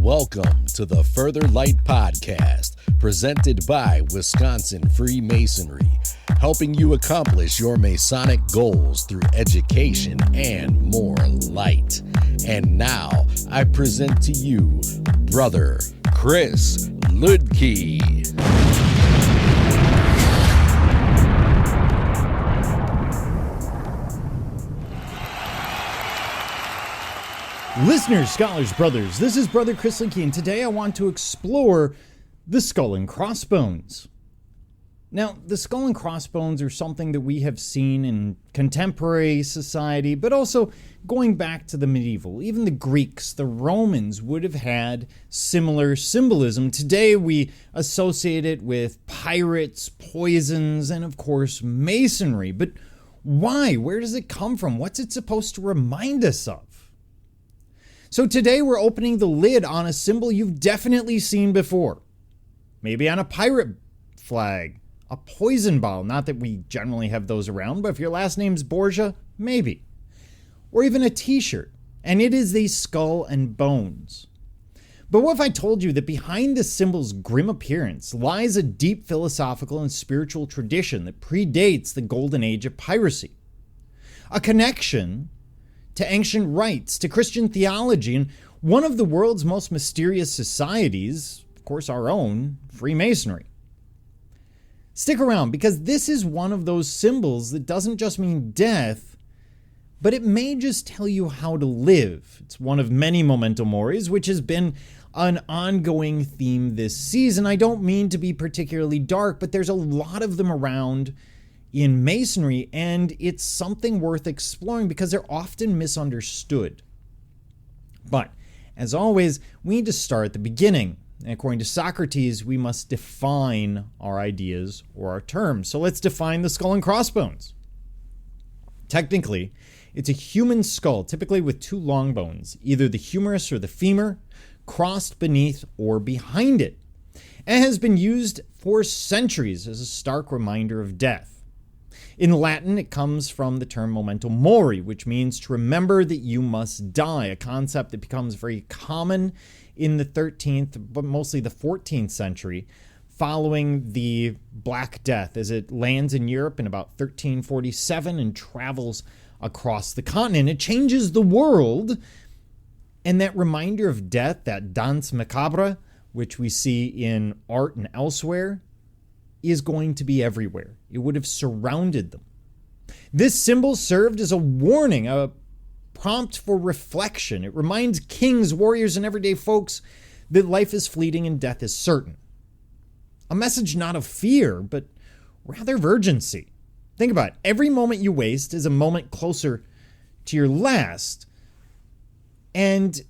Welcome to the Further Light Podcast, presented by Wisconsin Freemasonry, helping you accomplish your Masonic goals through education and more light. And now, I present to you, Brother Chris Ludke. Listeners, scholars, brothers, this is Brother Chris Ludke, and today I want to explore the skull and crossbones. Now, the skull and crossbones are something that we have seen in contemporary society, but also going back to the medieval. Even the Greeks, the Romans would have had similar symbolism. Today we associate it with pirates, poisons, and of course Masonry. But why? Where does it come from? What's it supposed to remind us of? So today we're opening the lid on a symbol you've definitely seen before. Maybe on a pirate flag, a poison bottle, not that we generally have those around, but if your last name's Borgia, maybe. Or even a t-shirt, and it is the skull and bones. But what if I told you that behind this symbol's grim appearance lies a deep philosophical and spiritual tradition that predates the golden age of piracy? A connection to ancient rites, to Christian theology, and one of the world's most mysterious societies, of course our own, Freemasonry. Stick around, because this is one of those symbols that doesn't just mean death, but it may just tell you how to live. It's one of many memento moris, which has been an ongoing theme this season. I don't mean to be particularly dark, but there's a lot of them around in Masonry, and it's something worth exploring because they're often misunderstood. But, as always, we need to start at the beginning. And according to Socrates, we must define our ideas or our terms. So let's define the skull and crossbones. Technically, it's a human skull, typically with two long bones, either the humerus or the femur, crossed beneath or behind it, and has been used for centuries as a stark reminder of death. In Latin, it comes from the term memento mori, which means to remember that you must die, a concept that becomes very common in the 13th, but mostly the 14th century, following the Black Death, as it lands in Europe in about 1347 and travels across the continent. It changes the world, and that reminder of death, that danse macabre, which we see in art and elsewhere, is going to be everywhere. It would have surrounded them. This symbol served as a warning, a prompt for reflection. It reminds kings, warriors, and everyday folks that life is fleeting and death is certain. A message not of fear, but rather of urgency. Think about it. Every moment you waste is a moment closer to your last. And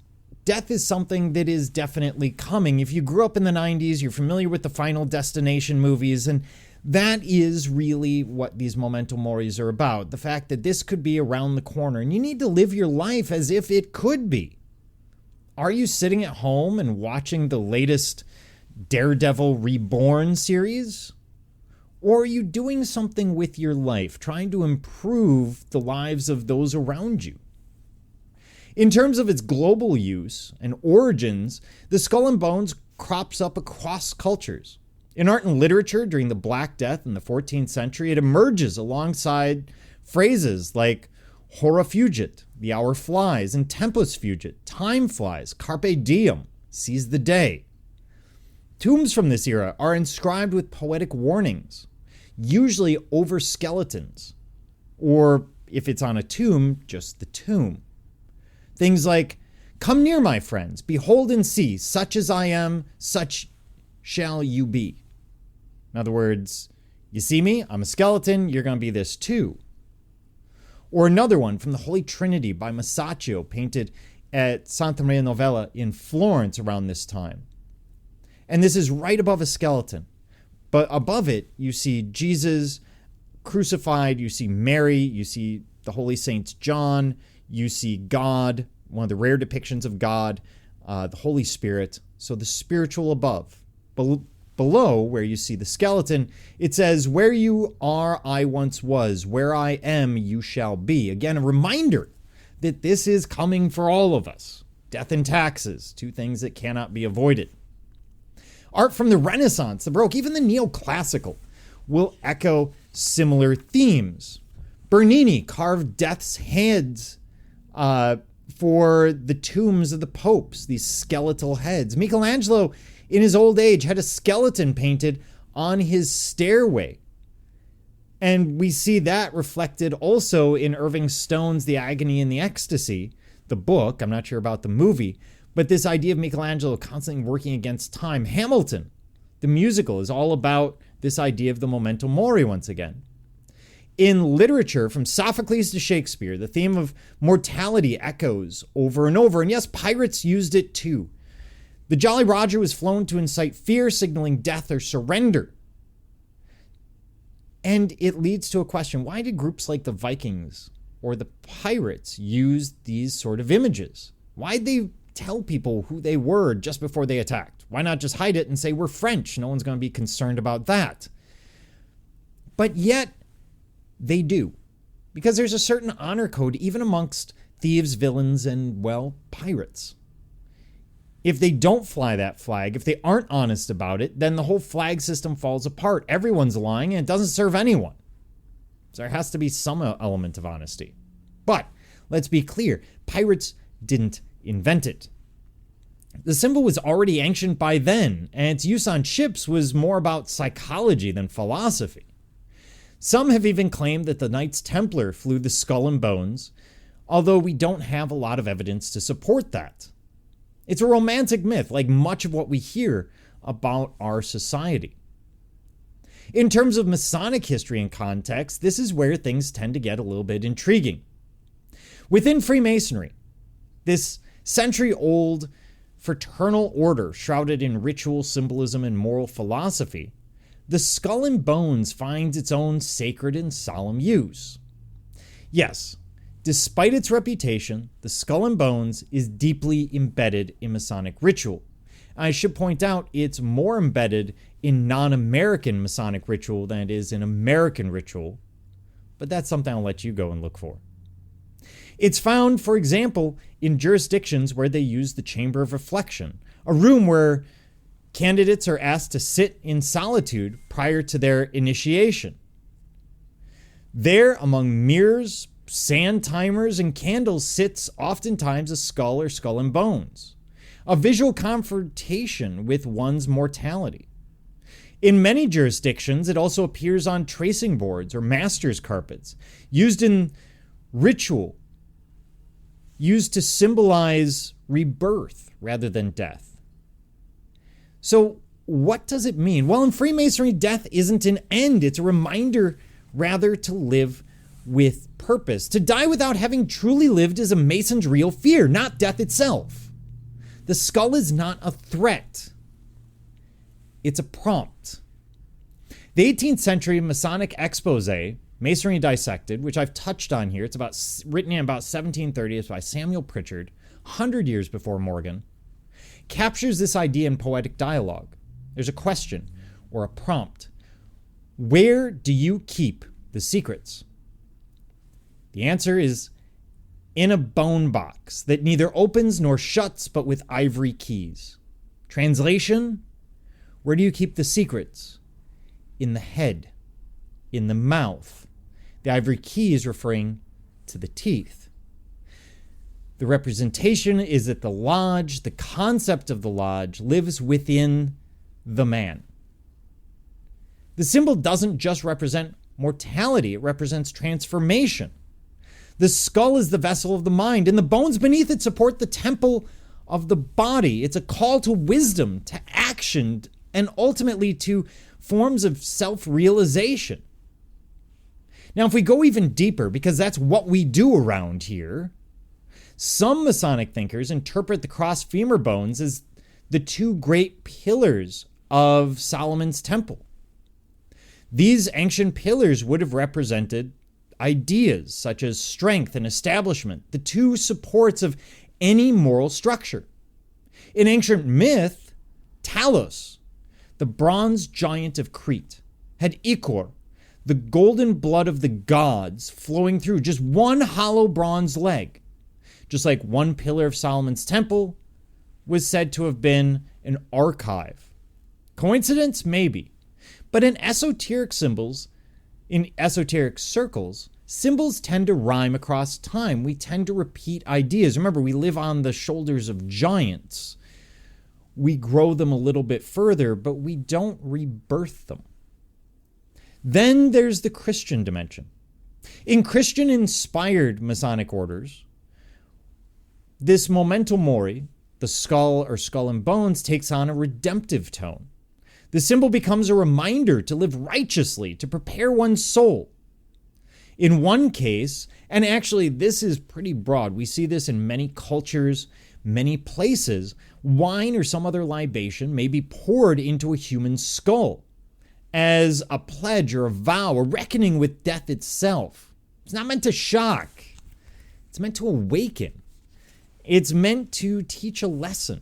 death is something that is definitely coming. If you grew up in the 90s, you're familiar with the Final Destination movies, and that is really what these memento moris are about. The fact that this could be around the corner, and you need to live your life as if it could be. Are you sitting at home and watching the latest Daredevil Reborn series? Or are you doing something with your life, trying to improve the lives of those around you? In terms of its global use and origins, the skull and bones crops up across cultures. In art and literature during the Black Death in the 14th century, it emerges alongside phrases like hora fugit, the hour flies, and tempus fugit, time flies, carpe diem, seize the day. Tombs from this era are inscribed with poetic warnings, usually over skeletons, or if it's on a tomb, just the tomb. Things like, "Come near, my friends, behold and see, such as I am, such shall you be." In other words, you see me, I'm a skeleton, you're going to be this too. Or another one from the Holy Trinity by Masaccio, painted at Santa Maria Novella in Florence around this time. And this is right above a skeleton. But above it, you see Jesus crucified, you see Mary, you see the Holy Saints John, you see God, one of the rare depictions of God, the Holy Spirit. So the spiritual above. Below, where you see the skeleton, it says, "Where you are, I once was. Where I am, you shall be." Again, a reminder that this is coming for all of us. death and taxes, two things that cannot be avoided. Art from the Renaissance, the Baroque, even the neoclassical will echo similar themes. Bernini carved death's heads for the tombs of the popes, these skeletal heads. Michelangelo, in his old age, had a skeleton painted on his stairway. And we see that reflected also in Irving Stone's The Agony and the Ecstasy, the book. I'm not sure about the movie, but this idea of Michelangelo constantly working against time. Hamilton, the musical, is all about this idea of the memento mori once again. In literature, from Sophocles to Shakespeare, the theme of mortality echoes over and over. And yes, pirates used it too. The Jolly Roger was flown to incite fear, signaling death or surrender. And it leads to a question. Why did groups like the Vikings or the pirates use these sort of images? Why did they tell people who they were just before they attacked? Why not just hide it and say, we're French? No one's going to be concerned about that. But yet, they do. Because there's a certain honor code even amongst thieves, villains, and, well, pirates. If they don't fly that flag, if they aren't honest about it, then the whole flag system falls apart. Everyone's lying and it doesn't serve anyone. So there has to be some element of honesty. But let's be clear, pirates didn't invent it. The symbol was already ancient by then, and its use on ships was more about psychology than philosophy. Some have even claimed that the Knights Templar flew the skull and bones, although we don't have a lot of evidence to support that. It's a romantic myth, like much of what we hear about our society. In terms of Masonic history and context, this is where things tend to get a little bit intriguing. Within Freemasonry, this century-old fraternal order shrouded in ritual symbolism and moral philosophy, the skull and bones finds its own sacred and solemn use. Yes, despite its reputation, the skull and bones is deeply embedded in Masonic ritual. I should point out it's more embedded in non-American Masonic ritual than it is in American ritual, but that's something I'll let you go and look for. It's found, for example, in jurisdictions where they use the Chamber of Reflection, a room where candidates are asked to sit in solitude prior to their initiation. There, among mirrors, sand timers, and candles sits oftentimes a skull or skull and bones, a visual confrontation with one's mortality. In many jurisdictions, it also appears on tracing boards or master's carpets, used in ritual, used to symbolize rebirth rather than death. So what does it mean? Well, in Freemasonry, death isn't an end. It's a reminder, rather, to live with purpose. To die without having truly lived is a Mason's real fear, not death itself. The skull is not a threat. It's a prompt. The 18th century Masonic expose, Masonry Dissected, which I've touched on here, it's written in about 1730, it's by Samuel Pritchard, 100 years before Morgan, captures this idea in poetic dialogue. There's a question or a prompt. Where do you keep the secrets? The answer is in a bone box that neither opens nor shuts, but with ivory keys. Translation, where do you keep the secrets? In the head, in the mouth. The ivory key is referring to the teeth. The representation is that the lodge, the concept of the lodge, lives within the man. The symbol doesn't just represent mortality, it represents transformation. The skull is the vessel of the mind, and the bones beneath it support the temple of the body. It's a call to wisdom, to action, and ultimately to forms of self-realization. Now, if we go even deeper, because that's what we do around here, some Masonic thinkers interpret the crossed femur bones as the two great pillars of Solomon's temple. These ancient pillars would have represented ideas such as strength and establishment, the two supports of any moral structure. In ancient myth, Talos, the bronze giant of Crete, had ichor, the golden blood of the gods, flowing through just one hollow bronze leg. just like one pillar of Solomon's temple was said to have been an archive. Coincidence? Maybe. But in esoteric circles, symbols tend to rhyme across time. We tend to repeat ideas. Remember, we live on the shoulders of giants. We grow them a little bit further, but we don't rebirth them. Then there's the Christian dimension. In Christian-inspired Masonic orders, this memento mori, the skull or skull and bones, takes on a redemptive tone. The symbol becomes a reminder to live righteously, to prepare one's soul. In one case, and actually this is pretty broad, we see this in many cultures, many places, wine or some other libation may be poured into a human skull as a pledge or a vow, a reckoning with death itself. It's not meant to shock. It's meant to awaken. It's meant to teach a lesson.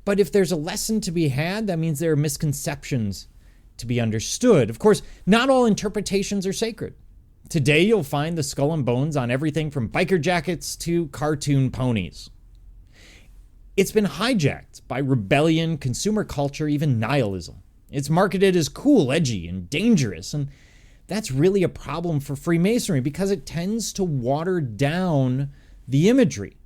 But if there's a lesson to be had, that means there are misconceptions to be understood. Of course, not all interpretations are sacred. Today, you'll find the skull and bones on everything from biker jackets to cartoon ponies. It's been hijacked by rebellion, consumer culture, even nihilism. It's marketed as cool, edgy, and dangerous, and that's really a problem for Freemasonry because it tends to water down the imagery.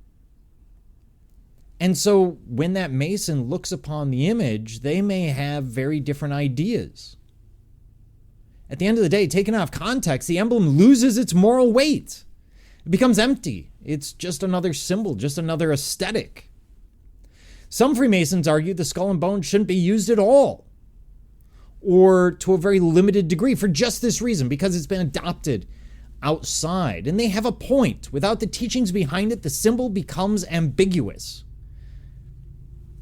And so when that Mason looks upon the image, they may have very different ideas. At the end of the day, taken out of context, the emblem loses its moral weight. It becomes empty. It's just another symbol, just another aesthetic. Some Freemasons argue the skull and bones shouldn't be used at all, or to a very limited degree, for just this reason, because it's been adopted outside. And they have a point. Without the teachings behind it, the symbol becomes ambiguous.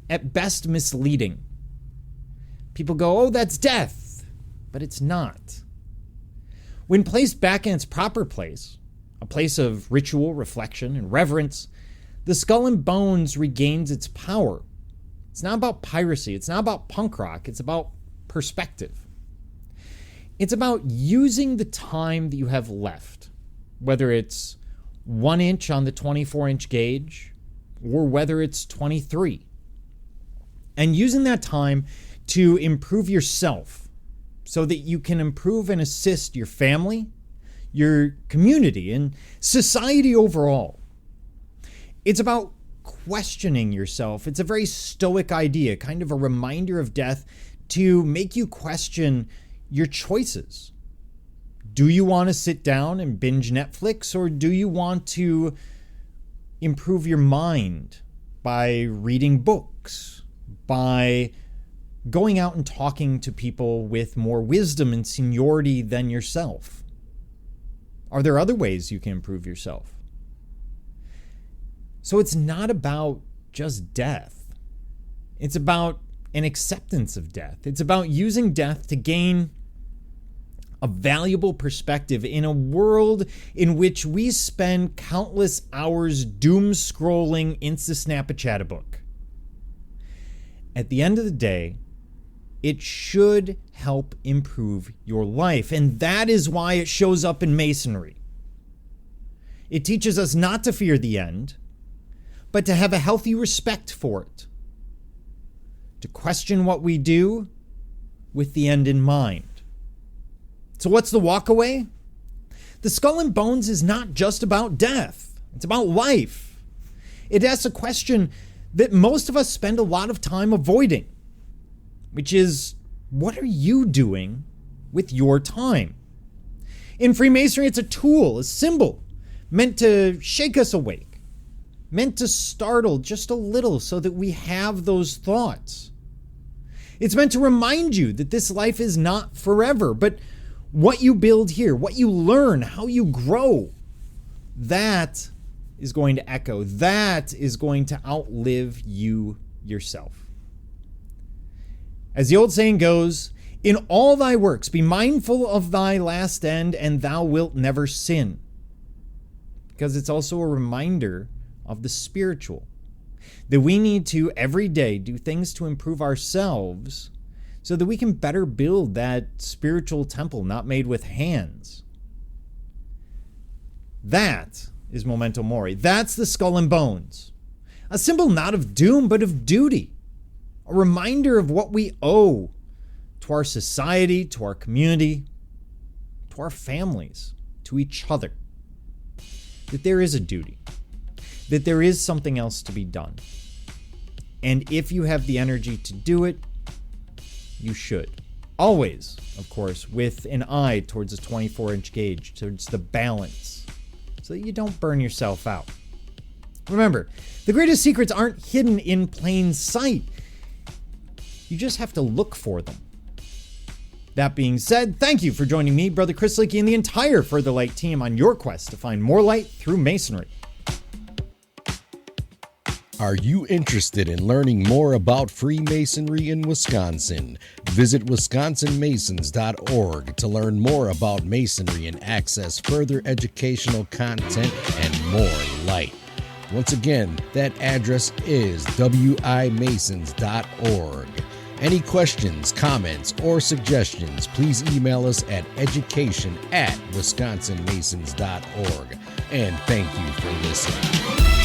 At best, misleading. People go, oh, that's death. But it's not. When placed back in its proper place, a place of ritual, reflection, and reverence, the skull and bones regains its power. It's not about piracy. It's not about punk rock. It's about perspective. It's about using the time that you have left, whether it's 1 inch on the 24-inch gauge or whether it's 23, and using that time to improve yourself so that you can improve and assist your family, your community, and society overall. It's about questioning yourself. It's a very stoic idea, kind of a reminder of death to make you question your choices. Do you want to sit down and binge Netflix, or do you want to improve your mind by reading books, by going out and talking to people with more wisdom and seniority than yourself? Are there other ways you can improve yourself? So it's not about just death. It's about an acceptance of death. It's about using death to gain a valuable perspective in a world in which we spend countless hours doom scrolling Insta-Snap-a-Chat-a-book. At the end of the day, it should help improve your life, and that is why it shows up in Masonry. It teaches us not to fear the end, but to have a healthy respect for it, to question what we do with the end in mind. So what's the walkaway? The skull and bones is not just about death. It's about life. It asks a question that most of us spend a lot of time avoiding, which is, what are you doing with your time? In Freemasonry, it's a tool, a symbol, meant to shake us awake, meant to startle just a little so that we have those thoughts. It's meant to remind you that this life is not forever, but what you build here, what you learn, how you grow, that is going to echo. That is going to outlive you yourself. As the old saying goes, in all thy works be mindful of thy last end, and thou wilt never sin. Because it's also a reminder of the spiritual, that we need to every day do things to improve ourselves so that we can better build that spiritual temple not made with hands. That is memento mori. That's the skull and bones. A symbol not of doom, but of duty. A reminder of what we owe to our society, to our community, to our families, to each other. That there is a duty. That there is something else to be done. And if you have the energy to do it, you should. Always, of course, with an eye towards a 24-inch gauge, towards the balance, so that you don't burn yourself out. Remember, the greatest secrets aren't hidden in plain sight. You just have to look for them. That being said, thank you for joining me, Brother Chris Licky, and the entire Further Light team on your quest to find more light through Masonry. Are you interested in learning more about Freemasonry in Wisconsin? Visit wisconsinmasons.org to learn more about Masonry and access further educational content and more light. Once again, that address is wimasons.org. Any questions, comments, or suggestions, please email us at education@wisconsinmasons.org. And thank you for listening.